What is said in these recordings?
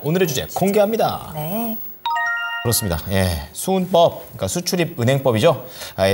오늘의 주제 공개합니다. 네. 그렇습니다. 예, 수은법, 그러니까 수출입 은행법이죠.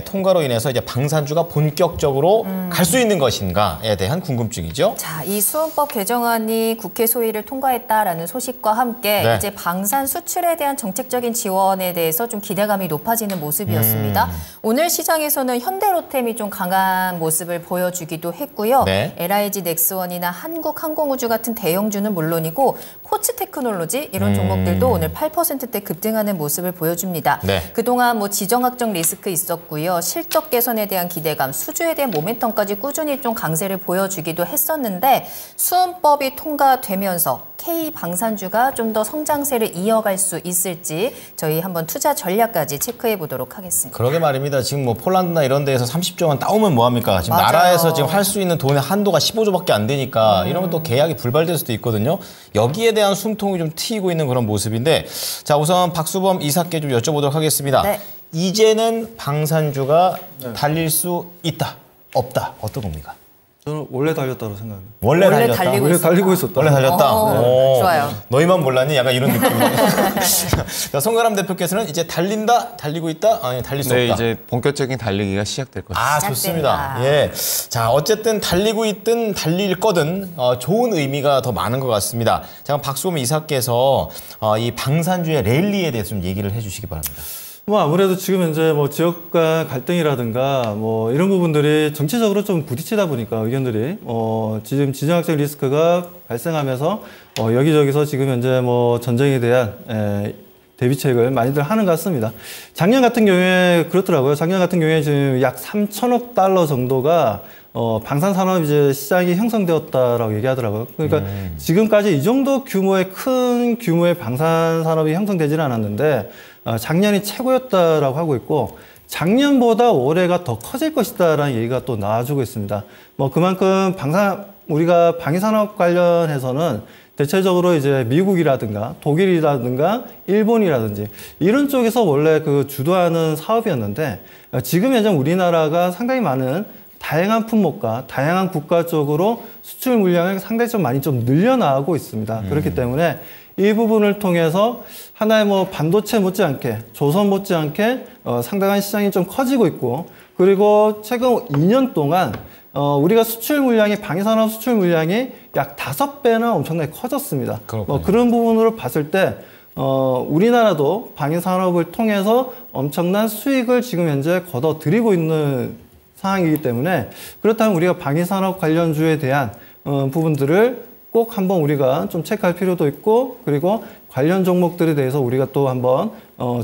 통과로 인해서 이제 방산주가 본격적으로 갈 수 있는 것인가에 대한 궁금증이죠. 자, 이 수은법 개정안이 국회 소위를 통과했다라는 소식과 함께 네. 이제 방산 수출에 대한 정책적인 지원에 대해서 좀 기대감이 높아지는 모습이었습니다. 오늘 시장에서는 현대로템이 좀 강한 모습을 보여주기도 했고요. 네. LIG 넥스원이나 한국항공우주 같은 대형주는 물론이고 코츠테크놀로지 이런 종목들도 오늘 8%대 급등하는 모습을 보여줍니다. 네. 그동안 뭐 지정학적 리스크 있었고요. 실적 개선에 대한 기대감, 수주에 대한 모멘텀까지 꾸준히 좀 강세를 보여주기도 했었는데 수은법이 통과되면서 K 방산주가 좀 더 성장세를 이어갈 수 있을지 저희 한번 투자 전략까지 체크해 보도록 하겠습니다. 그러게 말입니다. 지금 뭐 폴란드나 이런 데에서 30조만 따오면 뭐합니까? 지금 맞아요. 나라에서 지금 할 수 있는 돈의 한도가 15조밖에 안 되니까 이러면 또 계약이 불발될 수도 있거든요. 여기에 대한 숨통이 좀 트이고 있는 그런 모습인데 자 우선 박수범 이사께 좀 여쭤보도록 하겠습니다. 네. 이제는 방산주가 달릴 수 있다, 없다, 어떤 겁니까? 저는 원래 달렸다고 생각합니다. 원래 달렸다. 달리고 원래 있었다. 달리고 있었다. 원래 달렸다. 오, 좋아요. 너희만 몰랐니? 약간 이런 느낌이에요. 자, 송가람 대표께서는 이제 달린다, 달리고 있다, 아니 달릴 수 네, 없다. 이제 본격적인 달리기가 시작될 것입니다. 아, 시작된다. 좋습니다. 예. 자, 어쨌든 달리고 있든 달릴 거든 좋은 의미가 더 많은 것 같습니다. 자, 그럼 박수범 이사께서 이 방산주의 랠리에 대해서 좀 얘기를 해주시기 바랍니다. 뭐 아무래도 지금 현재 뭐 지역 간 갈등이라든가 뭐 이런 부분들이 정치적으로 좀 부딪히다 보니까 의견들이 지금 지정학적 리스크가 발생하면서 여기저기서 지금 현재 뭐 전쟁에 대한 대비책을 많이들 하는 것 같습니다. 작년 같은 경우에 그렇더라고요. 작년 같은 경우에 지금 약 3천억 달러 정도가 방산산업 이제 시장이 형성되었다라고 얘기하더라고요. 그러니까 지금까지 이 정도 규모의 큰 규모의 방산산업이 형성되지는 않았는데 작년이 최고였다라고 하고 있고 작년보다 올해가 더 커질 것이다라는 얘기가 또 나와주고 있습니다. 뭐 그만큼 우리가 방위산업 관련해서는 대체적으로 이제 미국이라든가 독일이라든가 일본이라든지 이런 쪽에서 원래 그 주도하는 사업이었는데 지금 현재 우리나라가 상당히 많은 다양한 품목과 다양한 국가 쪽으로 수출 물량을 상당히 좀 많이 좀 늘려나가고 있습니다. 그렇기 때문에 이 부분을 통해서 하나의 뭐 반도체 못지않게 조선 못지않게 상당한 시장이 좀 커지고 있고 그리고 최근 2년 동안 우리가 수출 물량이 방위산업 수출 물량이 약 5배나 엄청나게 커졌습니다. 그런 부분으로 봤을 때 우리나라도 방위산업을 통해서 엄청난 수익을 지금 현재 거둬들이고 있는 상황이기 때문에 그렇다면 우리가 방위산업 관련주에 대한 부분들을 꼭 한번 우리가 좀 체크할 필요도 있고 그리고 관련 종목들에 대해서 우리가 또 한번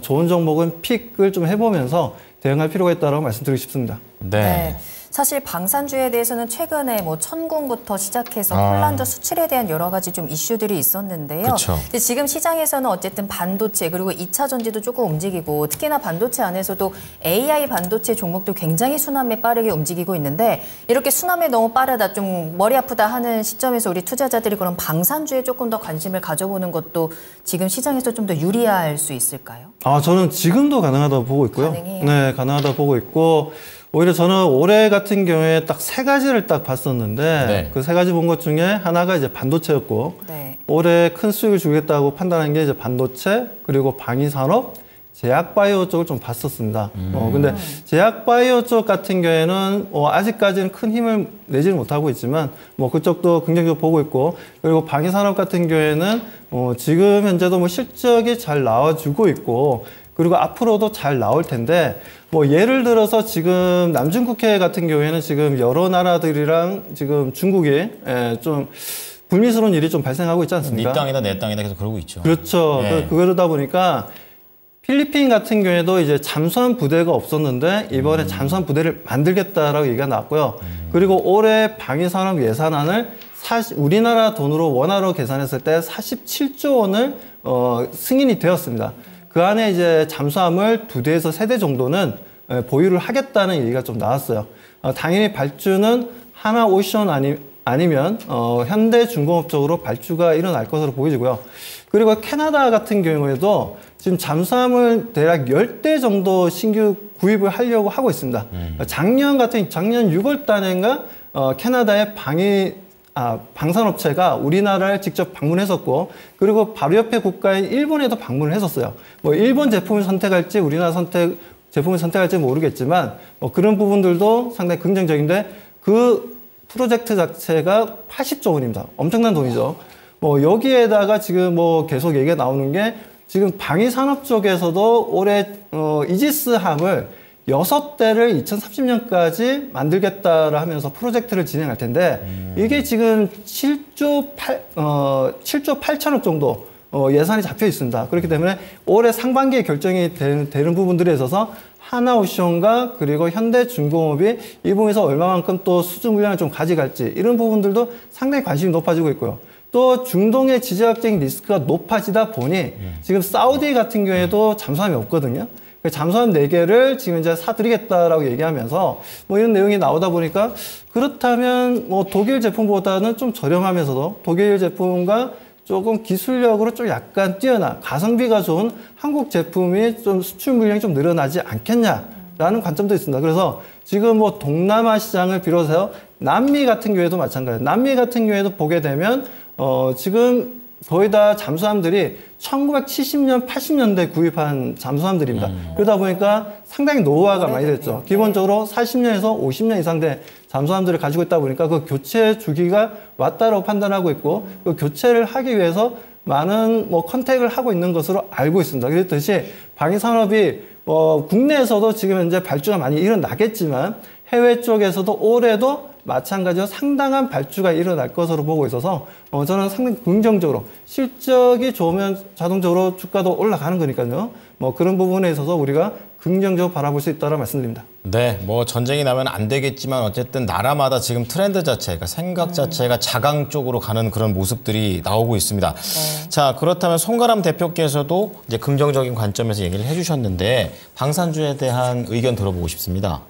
좋은 종목은 픽을 좀 해보면서 대응할 필요가 있다고 말씀드리고 싶습니다. 네. 사실 방산주에 대해서는 최근에 뭐 천궁부터 시작해서 폴란드 수출에 대한 여러 가지 좀 이슈들이 있었는데요. 근데 지금 시장에서는 어쨌든 반도체 그리고 2차 전지도 조금 움직이고 특히나 반도체 안에서도 AI 반도체 종목도 굉장히 순환매 빠르게 움직이고 있는데 이렇게 순환매 너무 빠르다 좀 머리 아프다 하는 시점에서 우리 투자자들이 그런 방산주에 조금 더 관심을 가져보는 것도 지금 시장에서 좀 더 유리할 수 있을까요? 저는 지금도 가능하다고 보고 있고요. 가능해요? 네, 가능하다고 보고 있고 오히려 저는 올해 같은 경우에 딱 3가지를 딱 봤었는데 네. 그 3가지 본 것 중에 하나가 이제 반도체였고 네. 올해 큰 수익을 주겠다고 판단한 게 이제 반도체 그리고 방위산업 제약바이오 쪽을 좀 봤었습니다. 근데 제약바이오 쪽 같은 경우에는 아직까지는 큰 힘을 내지는 못하고 있지만 뭐 그쪽도 긍정적으로 보고 있고 그리고 방위산업 같은 경우에는 지금 현재도 뭐 실적이 잘 나와주고 있고 그리고 앞으로도 잘 나올 텐데 뭐 예를 들어서 지금 남중국해 같은 경우에는 지금 여러 나라들이랑 지금 중국이 좀 불미스러운 일이 좀 발생하고 있지 않습니까? 네 땅이다 내 땅이다 계속 그러고 있죠. 그렇죠. 네. 그러다 보니까 필리핀 같은 경우에도 이제 잠수함 부대가 없었는데 이번에 잠수함 부대를 만들겠다라고 얘기가 나왔고요. 그리고 올해 방위산업 예산안을 우리나라 돈으로 원화로 계산했을 때 47조 원을 승인이 되었습니다. 그 안에 이제 잠수함을 2대에서 3대 정도는 보유를 하겠다는 얘기가 좀 나왔어요. 당연히 발주는 하나오션 아니면 현대중공업 쪽으로 발주가 일어날 것으로 보이고요. 그리고 캐나다 같은 경우에도 지금 잠수함을 대략 10대 정도 신규 구입을 하려고 하고 있습니다. 작년 6월 달인가 캐나다의 방산업체가 우리나라를 직접 방문했었고, 그리고 바로 옆에 국가인 일본에도 방문을 했었어요. 뭐 일본 제품을 선택할지 우리나라 제품을 선택할지 모르겠지만 뭐 그런 부분들도 상당히 긍정적인데, 그 프로젝트 자체가 80조 원입니다. 엄청난 돈이죠. 뭐 여기에다가 지금 뭐 계속 얘기가 나오는 게, 지금 방위산업 쪽에서도 올해 이지스함을 6대를 2030년까지 만들겠다라 하면서 프로젝트를 진행할 텐데, 이게 지금 7조 8천억 정도 예산이 잡혀 있습니다. 그렇기 때문에 올해 상반기에 결정이 되는 부분들에 있어서 하나오션과 그리고 현대중공업이 이 부분에서 얼마만큼 또 수주 물량을 좀 가져갈지, 이런 부분들도 상당히 관심이 높아지고 있고요. 또 중동의 지정학적인 리스크가 높아지다 보니 지금 사우디 같은 경우에도 잠수함이 없거든요. 잠수함 4개를 지금 이제 사드리겠다라고 얘기하면서 뭐 이런 내용이 나오다 보니까, 그렇다면 뭐 독일 제품보다는 좀 저렴하면서도 독일 제품과 조금 기술력으로 좀 약간 뛰어난 가성비가 좋은 한국 제품이 좀 수출 물량이 좀 늘어나지 않겠냐라는 관점도 있습니다. 그래서 지금 뭐 동남아 시장을 비롯해서 남미 같은 경우에도 마찬가지예요. 남미 같은 경우에도 보게 되면 지금 거의 다 잠수함들이 1970년, 80년대 구입한 잠수함들입니다. 그러다 보니까 상당히 노후화가 많이 됐죠. 기본적으로 40년에서 50년 이상 된 잠수함들을 가지고 있다 보니까 그 교체 주기가 왔다라고 판단하고 있고, 그 교체를 하기 위해서 많은 뭐 컨택을 하고 있는 것으로 알고 있습니다. 그랬듯이 방위산업이 국내에서도 지금 현재 발주가 많이 일어나겠지만, 해외 쪽에서도 올해도 마찬가지로 상당한 발주가 일어날 것으로 보고 있어서 저는 상당히 긍정적으로, 실적이 좋으면 자동적으로 주가도 올라가는 거니까요. 뭐 그런 부분에 있어서 우리가 긍정적으로 바라볼 수 있다고 말씀드립니다. 네, 뭐 전쟁이 나면 안 되겠지만 어쨌든 나라마다 지금 트렌드 자체가, 생각 자체가 자강 쪽으로 가는 그런 모습들이 나오고 있습니다. 자, 그렇다면 송가람 대표께서도 이제 긍정적인 관점에서 얘기를 해주셨는데, 방산주에 대한 의견 들어보고 싶습니다.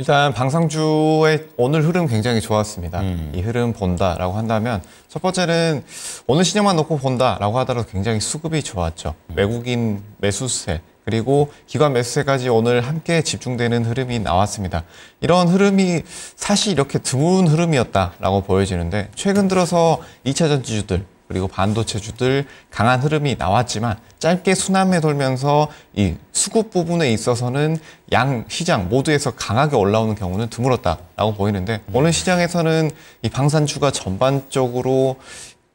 일단 방산주의 오늘 흐름 굉장히 좋았습니다. 이 흐름 본다라고 한다면, 첫 번째는 오늘 시장만 놓고 본다라고 하더라도 굉장히 수급이 좋았죠. 외국인 매수세, 그리고 기관 매수세까지 오늘 함께 집중되는 흐름이 나왔습니다. 이런 흐름이 사실 이렇게 드문 흐름이었다라고 보여지는데, 최근 들어서 2차 전지주들, 그리고 반도체주들 강한 흐름이 나왔지만, 짧게 순환매 돌면서 이 수급 부분에 있어서는 양 시장 모두에서 강하게 올라오는 경우는 드물었다라고 보이는데, 오늘 시장에서는 이 방산주가 전반적으로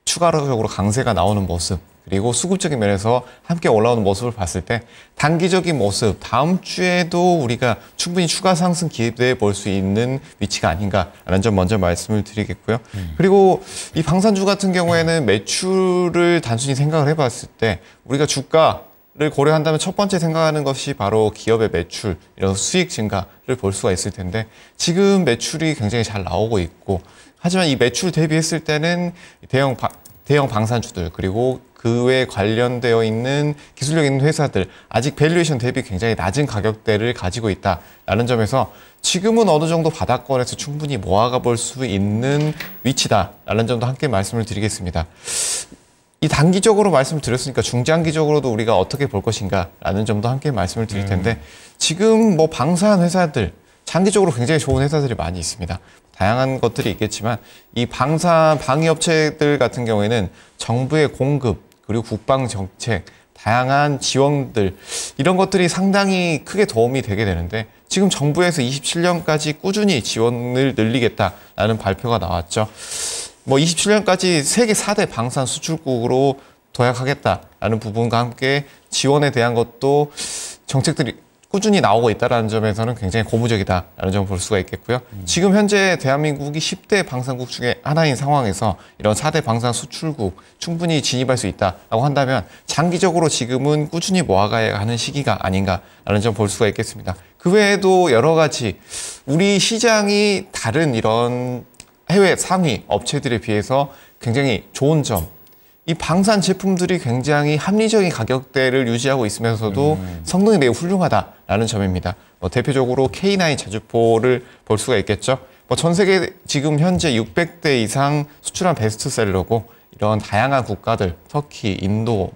추가적으로 강세가 나오는 모습, 그리고 수급적인 면에서 함께 올라오는 모습을 봤을 때, 단기적인 모습, 다음 주에도 우리가 충분히 추가 상승 기대해 볼 수 있는 위치가 아닌가라는 점 먼저 말씀을 드리겠고요. 그리고 이 방산주 같은 경우에는 매출을 단순히 생각을 해봤을 때, 우리가 주가를 고려한다면 첫 번째 생각하는 것이 바로 기업의 매출, 이런 수익 증가를 볼 수가 있을 텐데, 지금 매출이 굉장히 잘 나오고 있고, 하지만 이 매출 대비했을 때는 대형 방산주들, 그리고 그 외에 관련되어 있는 기술력 있는 회사들, 아직 밸류에이션 대비 굉장히 낮은 가격대를 가지고 있다라는 점에서 지금은 어느 정도 바닥권에서 충분히 모아가 볼 수 있는 위치다라는 점도 함께 말씀을 드리겠습니다. 이 단기적으로 말씀을 드렸으니까 중장기적으로도 우리가 어떻게 볼 것인가라는 점도 함께 말씀을 드릴 텐데, 지금 뭐 방산 회사들, 장기적으로 굉장히 좋은 회사들이 많이 있습니다. 다양한 것들이 있겠지만, 이 방위업체들 같은 경우에는 정부의 공급, 그리고 국방 정책, 다양한 지원들, 이런 것들이 상당히 크게 도움이 되게 되는데, 지금 정부에서 27년까지 꾸준히 지원을 늘리겠다라는 발표가 나왔죠. 뭐 27년까지 세계 4대 방산 수출국으로 도약하겠다라는 부분과 함께 지원에 대한 것도 정책들이 꾸준히 나오고 있다는 점에서는 굉장히 고무적이다라는 점을 볼 수가 있겠고요. 지금 현재 대한민국이 10대 방산국 중에 하나인 상황에서 이런 4대 방산 수출국 충분히 진입할 수 있다라고 한다면, 장기적으로 지금은 꾸준히 모아가야 하는 시기가 아닌가라는 점 볼 수가 있겠습니다. 그 외에도 여러 가지 우리 시장이 다른 이런 해외 상위 업체들에 비해서 굉장히 좋은 점, 이 방산 제품들이 굉장히 합리적인 가격대를 유지하고 있으면서도 성능이 매우 훌륭하다라는 점입니다. 대표적으로 K9 자주포를 볼 수가 있겠죠. 전 세계 지금 현재 600대 이상 수출한 베스트셀러고, 이런 다양한 국가들, 터키, 인도,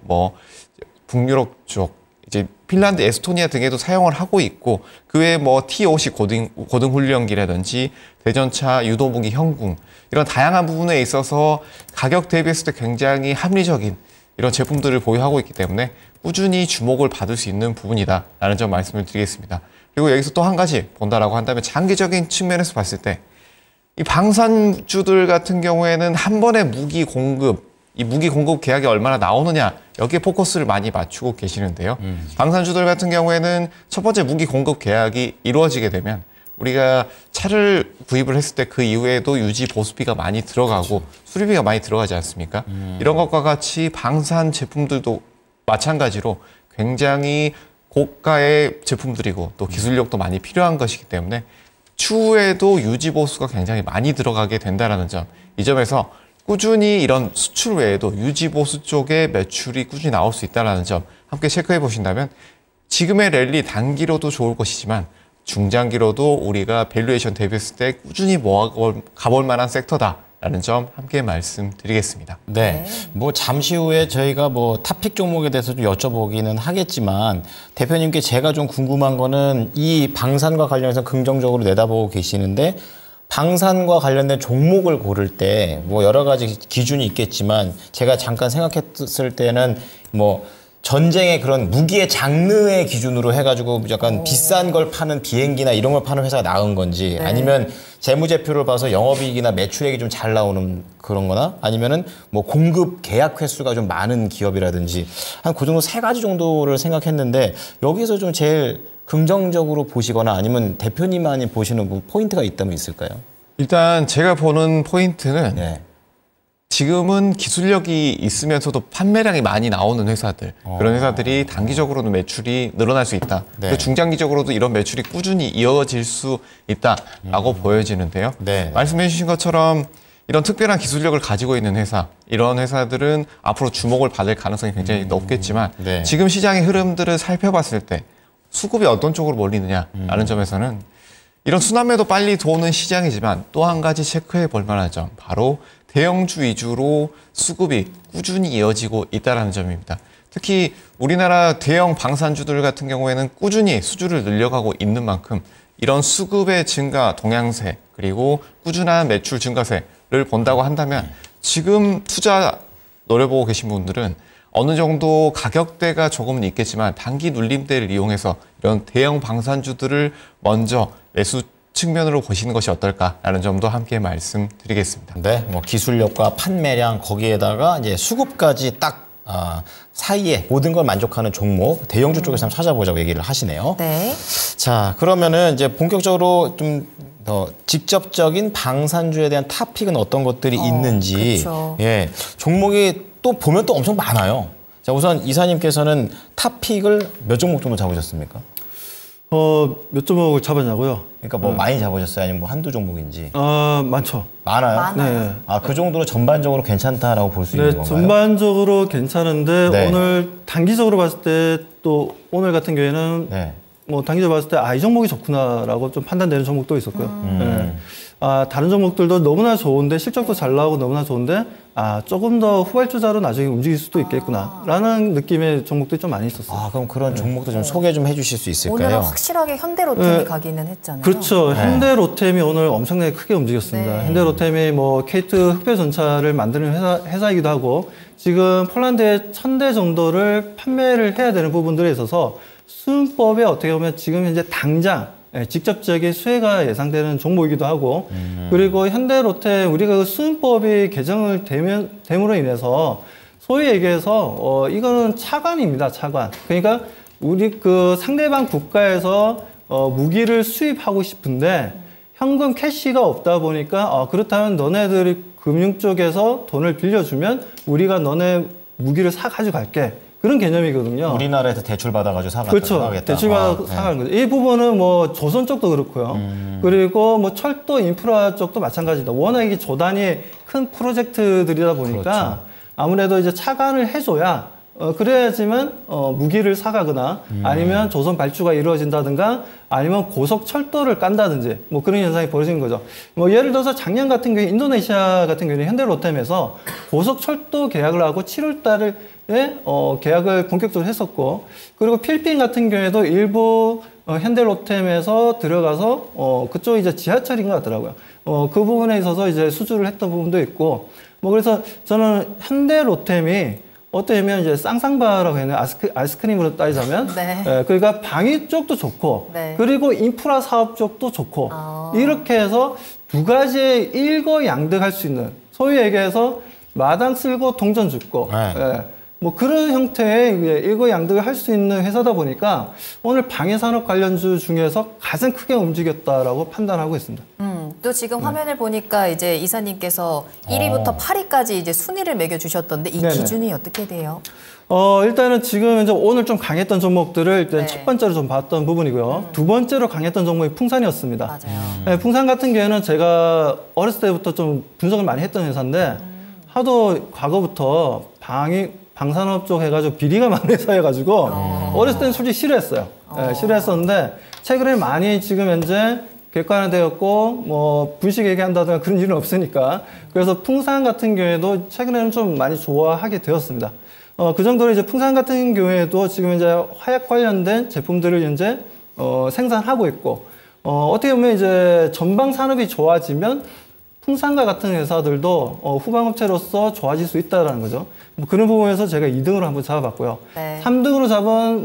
북유럽 쪽, 이제 핀란드, 에스토니아 등에도 사용을 하고 있고 그 외에 뭐 T-50 고등훈련기라든지 대전차, 유도무기, 형궁 이런 다양한 부분에 있어서 가격 대비했을 때 굉장히 합리적인 이런 제품들을 보유하고 있기 때문에 꾸준히 주목을 받을 수 있는 부분이다라는 점 말씀을 드리겠습니다. 그리고 여기서 또 한 가지 본다라고 한다면 장기적인 측면에서 봤을 때 이 방산주들 같은 경우에는 한 번의 무기 공급, 이 무기 공급 계약이 얼마나 나오느냐 여기에 포커스를 많이 맞추고 계시는데요. 방산주들 같은 경우에는 첫 번째 무기 공급 계약이 이루어지게 되면 우리가 차를 구입을 했을 때 그 이후에도 유지 보수비가 많이 들어가고 수리비가 많이 들어가지 않습니까? 이런 것과 같이 방산 제품들도 마찬가지로 굉장히 고가의 제품들이고 또 기술력도 많이 필요한 것이기 때문에 추후에도 유지 보수가 굉장히 많이 들어가게 된다는 점, 이 점에서 꾸준히 이런 수출 외에도 유지 보수 쪽에 매출이 꾸준히 나올 수 있다는 점 함께 체크해 보신다면 지금의 랠리 단기로도 좋을 것이지만 중장기로도 우리가 밸류에이션 대비했을 때 꾸준히 가볼 만한 섹터다라는 점 함께 말씀드리겠습니다. 네. 뭐 잠시 후에 저희가 뭐 탑픽 종목에 대해서 좀 여쭤보기는 하겠지만 대표님께 제가 좀 궁금한 거는 이 방산과 관련해서 긍정적으로 내다보고 계시는데 방산과 관련된 종목을 고를 때 뭐 여러 가지 기준이 있겠지만 제가 잠깐 생각했을 때는 뭐 전쟁의 그런 무기의 장르의 기준으로 해가지고 약간 비싼 걸 파는 비행기나 이런 걸 파는 회사가 나은 건지 네. 아니면 재무제표를 봐서 영업이익이나 매출액이 좀 잘 나오는 그런 거나 아니면은 뭐 공급 계약 횟수가 좀 많은 기업이라든지 한 그 정도 세 가지 정도를 생각했는데 여기서 좀 제일 긍정적으로 보시거나 아니면 대표님만이 보시는 뭐 포인트가 있다면 있을까요? 일단 제가 보는 포인트는 네. 지금은 기술력이 있으면서도 판매량이 많이 나오는 회사들, 그런 회사들이 단기적으로는 매출이 늘어날 수 있다. 네. 또 중장기적으로도 이런 매출이 꾸준히 이어질 수 있다라고 보여지는데요. 네. 말씀해 주신 것처럼 이런 특별한 기술력을 가지고 있는 회사, 이런 회사들은 앞으로 주목을 받을 가능성이 굉장히 높겠지만 네. 지금 시장의 흐름들을 살펴봤을 때 수급이 어떤 쪽으로 몰리느냐라는 점에서는 이런 순환매도 빨리 도는 시장이지만 또 한 가지 체크해 볼 만한 점, 바로 대형주 위주로 수급이 꾸준히 이어지고 있다는 점입니다. 특히 우리나라 대형 방산주들 같은 경우에는 꾸준히 수주를 늘려가고 있는 만큼 이런 수급의 증가 동향세 그리고 꾸준한 매출 증가세를 본다고 한다면 지금 투자 노려보고 계신 분들은 어느 정도 가격대가 조금은 있겠지만 단기 눌림대를 이용해서 이런 대형 방산주들을 먼저 매수 측면으로 보시는 것이 어떨까라는 점도 함께 말씀드리겠습니다. 네, 뭐 기술력과 판매량 거기에다가 이제 수급까지 딱 사이에 모든 걸 만족하는 종목 대형주 쪽에서 한번 찾아보자고 얘기를 하시네요. 네. 자, 그러면은 이제 본격적으로 좀 더 직접적인 방산주에 대한 탑픽은 어떤 것들이 있는지, 그쵸. 예, 종목이 또 보면 또 엄청 많아요. 자, 우선 이사님께서는 탑픽을 몇 종목 정도 잡으셨습니까? 몇 종목을 잡았냐고요? 그러니까 뭐 많이 잡으셨어요? 아니면 뭐 한두 종목인지? 많죠. 많아요? 많아요. 네. 아, 그 정도로 전반적으로 괜찮다라고 볼 수 있는 네, 건가요? 전반적으로 괜찮은데 네. 오늘 단기적으로 봤을 때 또 오늘 같은 경우에는 네. 뭐 단기적으로 봤을 때 이 종목이 좋구나라고 좀 판단되는 종목도 있었고요. 네. 다른 종목들도 너무나 좋은데 실적도 잘 나오고 너무나 좋은데 조금 더 후발주자로 나중에 움직일 수도 있겠구나라는 느낌의 종목들이 좀 많이 있었어요. 아, 그럼 그런 종목도 좀 소개 좀 해주실 수 있을까요? 오늘은 확실하게 현대로템이 가기는 했잖아요. 그렇죠. 현대로템이 오늘 엄청나게 크게 움직였습니다. 네. 현대로템이 뭐 K2 흑별전차를 만드는 회사이기도 하고 지금 폴란드에 1000대 정도를 판매를 해야 되는 부분들에 있어서 수은법에 어떻게 보면 지금 현재 당장 직접적인 수혜가 예상되는 종목이기도 하고 그리고 현대로템 우리가 그 수은법이 개정을 됨으로 인해서 소위 얘기해서 이거는 차관입니다. 차관. 그러니까 우리 그 상대방 국가에서 무기를 수입하고 싶은데 현금 캐시가 없다 보니까 그렇다면 너네들이 금융 쪽에서 돈을 빌려주면 우리가 너네 무기를 사가지고 갈게. 그런 개념이거든요. 우리나라에서 대출 받아가지고 사가겠다. 그렇죠. 대출 받아 사가는 거죠. 이 부분은 뭐 조선 쪽도 그렇고요. 그리고 뭐 철도 인프라 쪽도 마찬가지다. 워낙 이게 조단위 큰 프로젝트들이다 보니까 그렇죠. 아무래도 이제 차관을 해줘야 그래야지만 무기를 사가거나 아니면 조선 발주가 이루어진다든가 아니면 고속철도를 깐다든지 뭐 그런 현상이 벌어지는 거죠. 뭐 예를 들어서 작년 같은 경우에 인도네시아 같은 경우에는 현대로템에서 고속철도 계약을 하고 7월 달에 계약을 본격적으로 했었고, 그리고 필리핀 같은 경우에도 일부 현대로템에서 들어가서 그쪽 이제 지하철인 것 같더라고요. 그 부분에 있어서 이제 수주를 했던 부분도 있고, 뭐 그래서 저는 현대로템이 어떻게 보면 이제 쌍쌍바라고 해야 되나, 아이스크림으로 따지자면 네. 그러니까 방위 쪽도 좋고 네. 그리고 인프라 사업 쪽도 좋고 이렇게 해서 두 가지의 일거양득할 수 있는, 소위 얘기해서 마당 쓸고 동전 줍고 네. 뭐 그런 형태의 일거양득을 할 수 있는 회사다 보니까 오늘 방위산업 관련주 중에서 가장 크게 움직였다라고 판단하고 있습니다. 또 지금 화면을 보니까 이제 이사님께서 1위부터 8위까지 이제 순위를 매겨주셨던데 이 네네. 기준이 어떻게 돼요? 일단은 지금 이제 오늘 좀 강했던 종목들을 일단 네. 첫 번째로 좀 봤던 부분이고요. 두 번째로 강했던 종목이 풍산이었습니다. 맞아요. 네, 풍산 같은 경우에는 제가 어렸을 때부터 좀 분석을 많이 했던 회사인데 하도 과거부터 방산업 쪽 해가지고 비리가 많은 회사여가지고 어렸을 때는 솔직히 싫어했어요. 네, 싫어했었는데 최근에 많이 지금 현재 객관화되었고 뭐 분식 얘기한다든가 그런 일은 없으니까, 그래서 풍산 같은 경우에도 최근에는 좀 많이 좋아하게 되었습니다. 그 정도로 이제 풍산 같은 경우에도 지금 이제 화약 관련된 제품들을 현재 생산하고 있고, 어떻게 보면 이제 전방 산업이 좋아지면 풍산과 같은 회사들도 후방업체로서 좋아질 수 있다라는 거죠. 뭐 그런 부분에서 제가 2등으로 한번 잡아봤고요. 네. 3등으로 잡은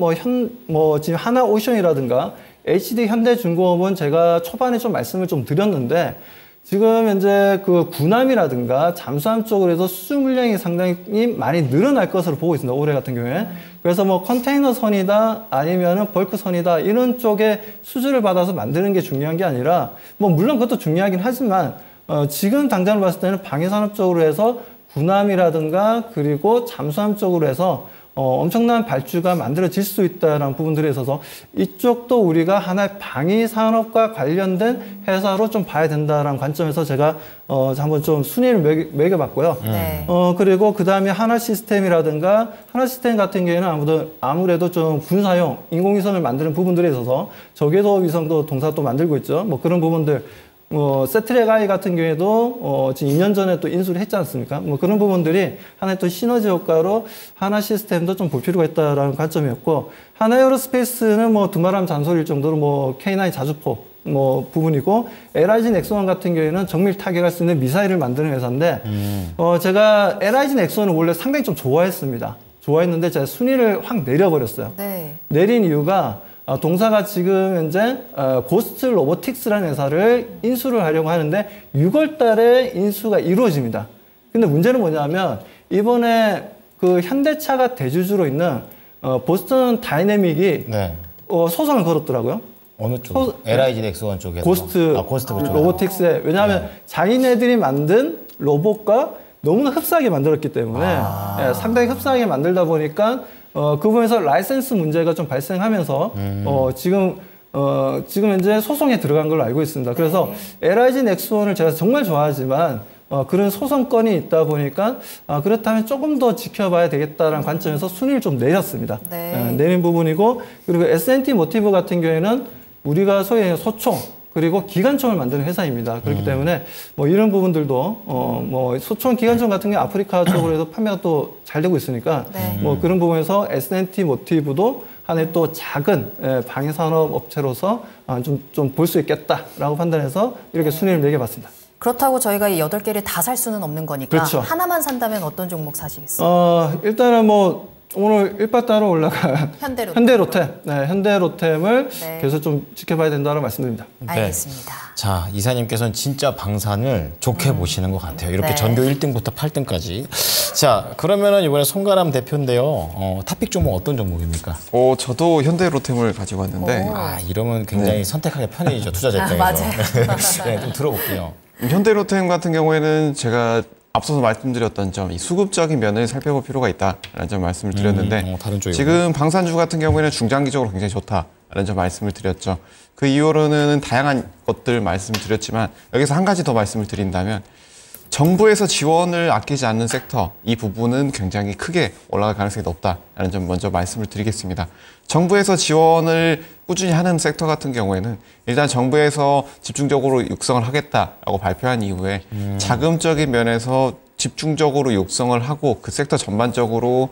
지금 하나오션이라든가 HD 현대중공업은 제가 초반에 좀 말씀을 좀 드렸는데, 지금 현재 그 군함이라든가 잠수함 쪽으로 해서 수주 물량이 상당히 많이 늘어날 것으로 보고 있습니다. 올해 같은 경우에. 그래서 뭐 컨테이너 선이다 아니면은 벌크 선이다 이런 쪽에 수주를 받아서 만드는 게 중요한 게 아니라, 뭐 물론 그것도 중요하긴 하지만 지금 당장을 봤을 때는 방위산업 쪽으로 해서 군함이라든가 그리고 잠수함 쪽으로 해서 엄청난 발주가 만들어질 수 있다는 부분들에 있어서 이쪽도 우리가 하나의 방위 산업과 관련된 회사로 좀 봐야 된다는 관점에서 제가 한번 좀 순위를 매겨봤고요. 네. 그리고 그 다음에 하나시스템이라든가, 하나시스템 같은 경우에는 아무래도 좀 군사용 인공위성을 만드는 부분들에 있어서 저궤도 위성도 동사도 만들고 있죠. 뭐 그런 부분들. 세트랙 I 같은 경우에도 지금 2년 전에 또 인수를 했지 않습니까? 뭐 그런 부분들이 하나의 또 시너지 효과로 하나 시스템도 좀 볼 필요가 있다라는 관점이었고, 하나 에어로스페이스는 뭐 두말하면 잔소리일 정도로 뭐 K9 자주포 뭐 부분이고, LIG 넥스원 같은 경우에는 정밀 타격할 수 있는 미사일을 만드는 회사인데, 제가 LIG 넥스원을 원래 상당히 좀 좋아했습니다. 좋아했는데 제가 순위를 확 내려버렸어요. 네. 내린 이유가 동사가 지금 현재 고스트 로보틱스라는 회사를 인수를 하려고 하는데 6월 달에 인수가 이루어집니다. 근데 문제는 뭐냐면 이번에 그 현대차가 대주주로 있는 보스턴 다이내믹이 네. 소송을 걸었더라고요. 어느 쪽? LIG 넥스원 쪽에서. 고스트 그쪽에서. 로보틱스에. 왜냐하면 자기네들이 만든 로봇과 너무나 흡사하게 만들었기 때문에 상당히 흡사하게 만들다 보니까 그 부분에서 라이센스 문제가 좀 발생하면서 지금 현재 소송에 들어간 걸로 알고 있습니다. 그래서 LIG 넥스원을 제가 정말 좋아하지만 그런 소송건이 있다 보니까 그렇다면 조금 더 지켜봐야 되겠다라는 관점에서 순위를 좀 내렸습니다. 네. 내린 부분이고, 그리고 S&T 모티브 같은 경우에는 우리가 소위 소총 그리고 기관총을 만드는 회사입니다. 그렇기 때문에 뭐 이런 부분들도 뭐 소총 기관총 같은 게 아프리카 쪽으로 해서 판매가 또 잘 되고 있으니까 네. 뭐 그런 부분에서 S&T 모티브도 하나의 또 작은 방위산업 업체로서 좀 볼 수 있겠다라고 판단해서 이렇게 순위를 매겨봤습니다. 그렇다고 저희가 이 8개를 다 살 수는 없는 거니까 그렇죠. 하나만 산다면 어떤 종목 사시겠어요? 일단은 뭐 오늘 일바따로 올라간 현대로템, 현대로템을 네. 계속 좀 지켜봐야 된다고 말씀드립니다. 알겠습니다. 자, 이사님께서는 진짜 방산을 좋게 보시는 것 같아요. 이렇게 네. 전교 1등부터 8등까지. 자, 그러면은 이번에 송가람 대표인데요. 탑픽 종목 어떤 종목입니까? 저도 현대로템을 가지고 왔는데 이러면 굉장히 선택하기 편해지죠. 투자자 입장에서. 맞아요. 네, 좀 들어볼게요. 현대로템 같은 경우에는 제가 앞서서 말씀드렸던 점, 이 수급적인 면을 살펴볼 필요가 있다라는 점 말씀을 드렸는데 다른 쪽이구나. 지금 방산주 같은 경우에는 중장기적으로 굉장히 좋다라는 점 말씀을 드렸죠. 그 이후로는 다양한 것들 말씀을 드렸지만 여기서 한 가지 더 말씀을 드린다면 정부에서 지원을 아끼지 않는 섹터, 이 부분은 굉장히 크게 올라갈 가능성이 높다라는 점 먼저 말씀을 드리겠습니다. 정부에서 지원을 꾸준히 하는 섹터 같은 경우에는 일단 정부에서 집중적으로 육성을 하겠다라고 발표한 이후에 자금적인 면에서 집중적으로 육성을 하고 그 섹터 전반적으로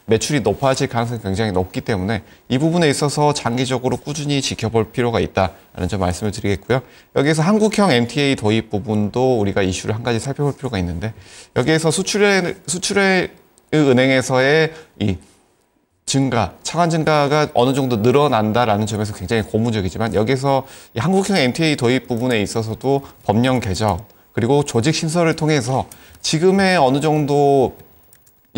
매출이 높아질 가능성이 굉장히 높기 때문에 이 부분에 있어서 장기적으로 꾸준히 지켜볼 필요가 있다는 점 말씀을 드리겠고요. 여기에서 한국형 MTA 도입 부분도 우리가 이슈를 한 가지 살펴볼 필요가 있는데 여기에서 수출의 은행에서의 이 증가, 차관 증가가 어느 정도 늘어난다라는 점에서 굉장히 고무적이지만 여기서 이 한국형 MTA 도입 부분에 있어서도 법령 개정 그리고 조직 신설을 통해서 지금의 어느 정도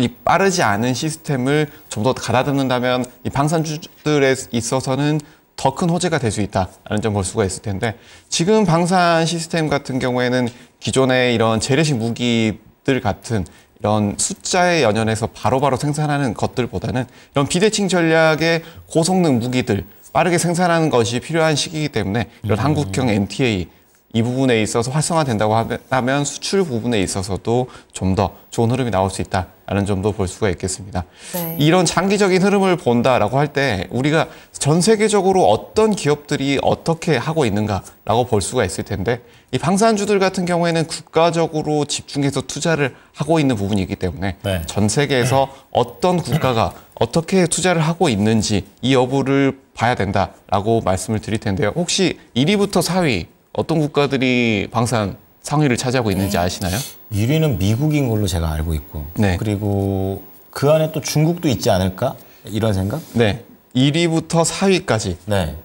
이 빠르지 않은 시스템을 좀 더 가다듬는다면 이 방산주들에 있어서는 더 큰 호재가 될 수 있다라는 점 볼 수가 있을 텐데 지금 방산 시스템 같은 경우에는 기존의 이런 재래식 무기들 같은 이런 숫자에 연연해서 바로바로 생산하는 것들보다는 이런 비대칭 전략의 고성능 무기들 빠르게 생산하는 것이 필요한 시기이기 때문에 이런 한국형 MTA 이 부분에 있어서 활성화된다고 하면 수출 부분에 있어서도 좀 더 좋은 흐름이 나올 수 있다라는 점도 볼 수가 있겠습니다. 네. 이런 장기적인 흐름을 본다라고 할 때 우리가 전 세계적으로 어떤 기업들이 어떻게 하고 있는가라고 볼 수가 있을 텐데 이 방산주들 같은 경우에는 국가적으로 집중해서 투자를 하고 있는 부분이기 때문에 네. 전 세계에서 어떤 국가가 어떻게 투자를 하고 있는지 이 여부를 봐야 된다라고 말씀을 드릴 텐데요. 혹시 1위부터 4위 어떤 국가들이 방산 상위를 차지하고 있는지 아시나요? 1위는 미국인 걸로 제가 알고 있고 네. 그리고 그 안에 또 중국도 있지 않을까? 이런 생각? 네. 1위부터 4위까지. 네.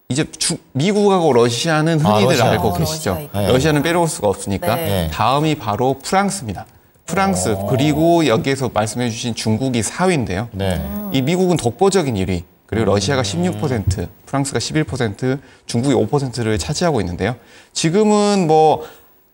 이제 미국하고 러시아는 흔히들 알고 계시죠. 네. 러시아는 빼놓을 수가 없으니까. 네. 다음이 바로 프랑스입니다. 프랑스 그리고 여기에서 말씀해 주신 중국이 4위인데요. 네. 이 미국은 독보적인 1위. 그리고 러시아가 16%, 프랑스가 11%, 중국이 5%를 차지하고 있는데요. 지금은 뭐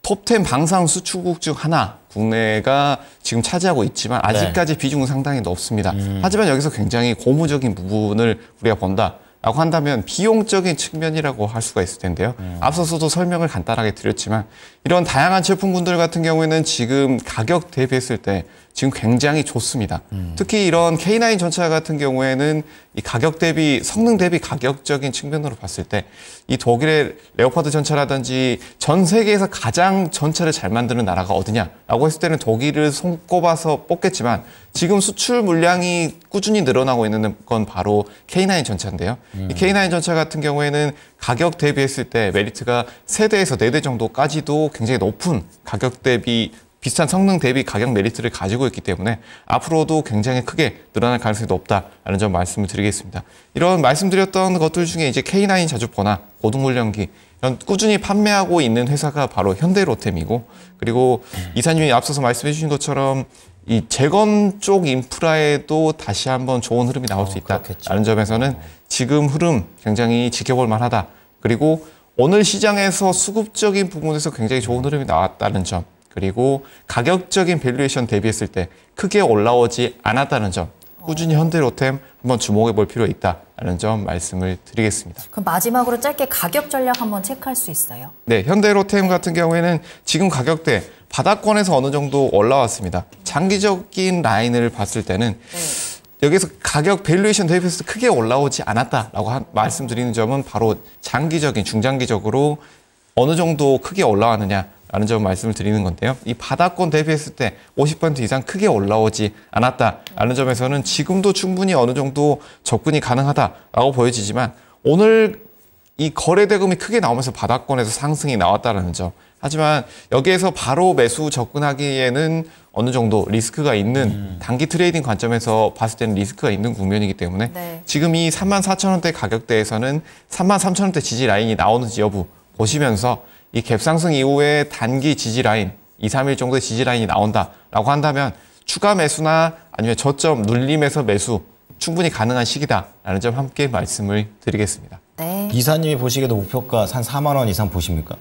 톱10 방산 수출국 중 하나 국내가 지금 차지하고 있지만 아직까지 네. 비중은 상당히 높습니다. 하지만 여기서 굉장히 고무적인 부분을 우리가 본다라고 한다면 비용적인 측면이라고 할 수가 있을 텐데요. 앞서서도 설명을 간단하게 드렸지만 이런 다양한 제품군들 같은 경우에는 지금 가격 대비했을 때 지금 굉장히 좋습니다. 특히 이런 K9 전차 같은 경우에는 이 가격 대비, 성능 대비 가격적인 측면으로 봤을 때 이 독일의 레오파드 전차라든지 전 세계에서 가장 전차를 잘 만드는 나라가 어디냐라고 했을 때는 독일을 손꼽아서 뽑겠지만 지금 수출 물량이 꾸준히 늘어나고 있는 건 바로 K9 전차인데요. 이 K9 전차 같은 경우에는 가격 대비했을 때 메리트가 3대에서 4대 정도까지도 굉장히 높은 가격 대비 비슷한 성능 대비 가격 메리트를 가지고 있기 때문에 앞으로도 굉장히 크게 늘어날 가능성이 높다라는 점 말씀을 드리겠습니다. 이런 말씀드렸던 것들 중에 이제 K9 자주포나 고등훈련기 이런 꾸준히 판매하고 있는 회사가 바로 현대로템이고 그리고 이사님이 앞서서 말씀해 주신 것처럼 이 재건 쪽 인프라에도 다시 한번 좋은 흐름이 나올 수 있다라는 점에서는 지금 흐름 굉장히 지켜볼 만하다. 그리고 오늘 시장에서 수급적인 부분에서 굉장히 좋은 흐름이 나왔다는 점 그리고 가격적인 밸류에이션 대비했을 때 크게 올라오지 않았다는 점 꾸준히 현대로템 한번 주목해 볼 필요가 있다는 점 말씀을 드리겠습니다. 그럼 마지막으로 짧게 가격 전략 한번 체크할 수 있어요? 네, 현대로템 같은 경우에는 지금 가격대 바닥권에서 어느 정도 올라왔습니다. 장기적인 라인을 봤을 때는 여기서 가격 밸류에이션 대비해서 크게 올라오지 않았다라고 말씀드리는 점은 바로 장기적인 중장기적으로 어느 정도 크게 올라왔느냐 라는 점 말씀을 드리는 건데요. 이 바닥권 대비했을 때 50% 이상 크게 올라오지 않았다라는 점에서는 지금도 충분히 어느 정도 접근이 가능하다라고 보여지지만 오늘 이 거래 대금이 크게 나오면서 바닥권에서 상승이 나왔다는 점. 하지만 여기에서 바로 매수 접근하기에는 어느 정도 리스크가 있는 단기 트레이딩 관점에서 봤을 때는 리스크가 있는 국면이기 때문에 네. 지금 이 34,000원대 가격대에서는 33,000원대 지지 라인이 나오는지 여부 보시면서 이 갭상승 이후에 단기 지지 라인, 2, 3일 정도의 지지 라인이 나온다라고 한다면 추가 매수나 아니면 저점 눌림에서 매수 충분히 가능한 시기다라는 점 함께 말씀을 드리겠습니다. 네. 이사님이 보시기에도 목표가 한 4만 원 이상 보십니까?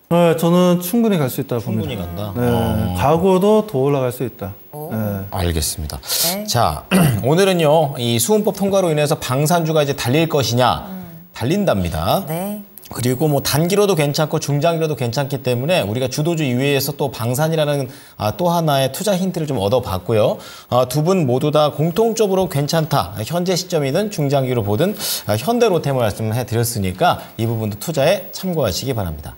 네, 저는 충분히 갈 수 있다고 봅니다. 충분히 간다? 네, 가고도 더 올라갈 수 있다. 네. 알겠습니다. 네. 자, 오늘은요, 이 수은법 통과로 인해서 방산주가 이제 달릴 것이냐, 달린답니다. 네. 그리고 뭐 단기로도 괜찮고 중장기로도 괜찮기 때문에 우리가 주도주 이외에서 또 방산이라는 또 하나의 투자 힌트를 좀 얻어봤고요. 두 분 모두 다 공통적으로 괜찮다. 현재 시점이든 중장기로 보든 현대로템을 말씀해 드렸으니까 이 부분도 투자에 참고하시기 바랍니다.